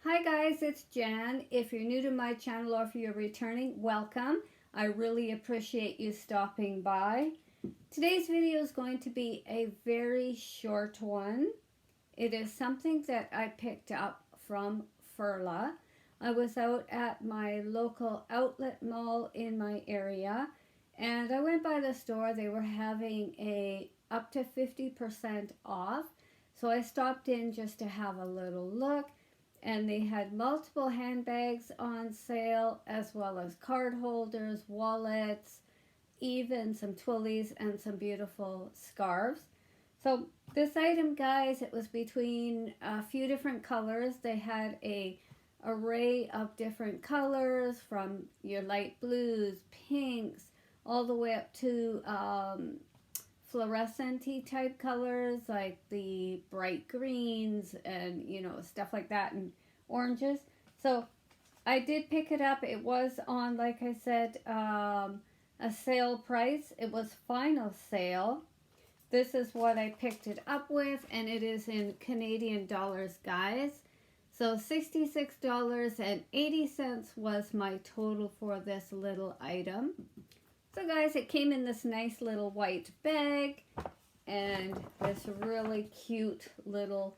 Hi guys, it's Jan. If you're new to my channel or if you're returning, welcome. I really appreciate you stopping by. Today's video is going to be a very short one. It is something that I picked up from Furla. I was out at my local outlet mall in my area and I went by the store. They were having a up to 50% off. So I stopped in just to have a little look. And they had multiple handbags on sale, as well as card holders, wallets, even some twillies and some beautiful scarves. So this item, guys, it was between a few different colors. They had a array of different colors, from your light blues, pinks, all the way up to fluorescent-y type colors like the bright greens and stuff like that, and oranges. So I did pick it up. It was on, like I said, a sale price. It was final sale. This is what I picked it up with, and it is in Canadian dollars, guys. So $66.80 was my total for this little item. So guys, it came in this nice little white bag and this really cute little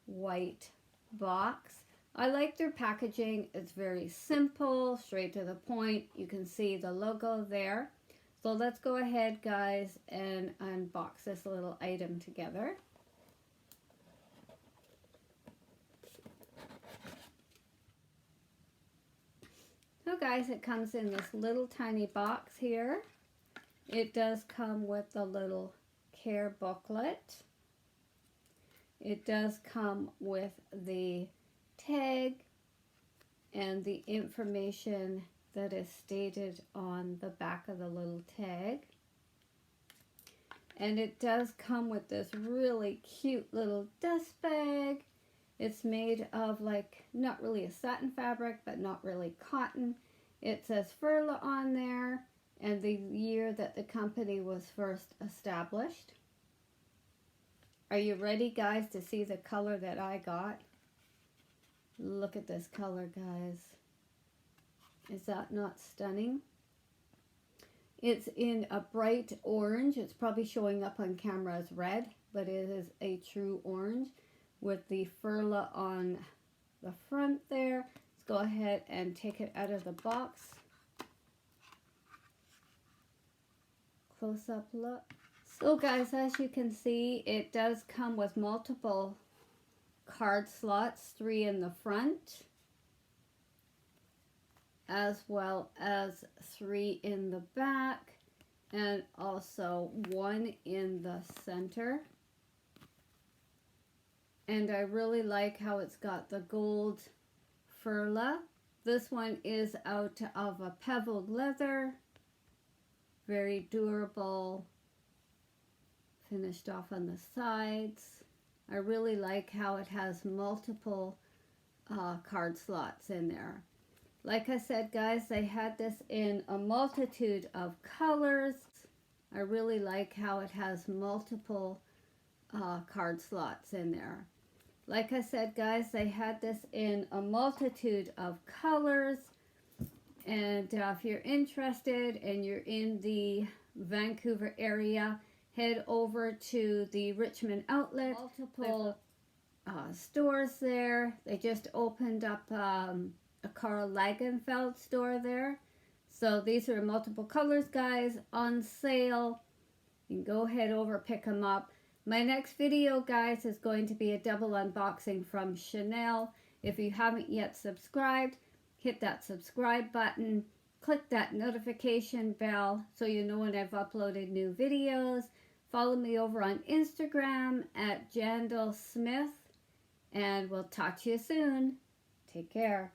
white box. I like their packaging. It's very simple, straight to the point. You can see the logo there. So let's go ahead, guys, and unbox this little item together. So guys, it comes in this little tiny box here. It does come with a little care booklet. It does come with the tag and the information that is stated on the back of the little tag. And it does come with this really cute little dust bag. It's made of, like, not really a satin fabric, but not really cotton. It says Furla on there and the year that the company was first established. Are you ready, guys, to see the color that I got? Look at this color, guys. Is that not stunning? It's in a bright orange. It's probably showing up on camera as red, but it is a true orange with the Furla on the front there. Let's go ahead and take it out of the box. Close up look. So guys, as you can see, it does come with multiple card slots, 3 in the front, as well as 3 in the back, and also 1 in the center. And I really like how it's got the gold Furla. This one is out of a pebbled leather, very durable, finished off on the sides. I really like how it has multiple card slots in there. Like I said, guys, they had this in a multitude of colors. I really like how it has multiple card slots in there. Like I said, guys, they had this in a multitude of colors. And if you're interested and you're in the Vancouver area, head over to the Richmond outlet. Multiple stores there. They just opened up a Karl Lagerfeld store there. So these are multiple colors, guys, on sale. You can go head over, pick them up. My next video, guys, is going to be a double unboxing from Chanel. If you haven't yet subscribed, hit that subscribe button. Click that notification bell so you know when I've uploaded new videos. Follow me over on Instagram at Jandle Smith. And we'll talk to you soon. Take care.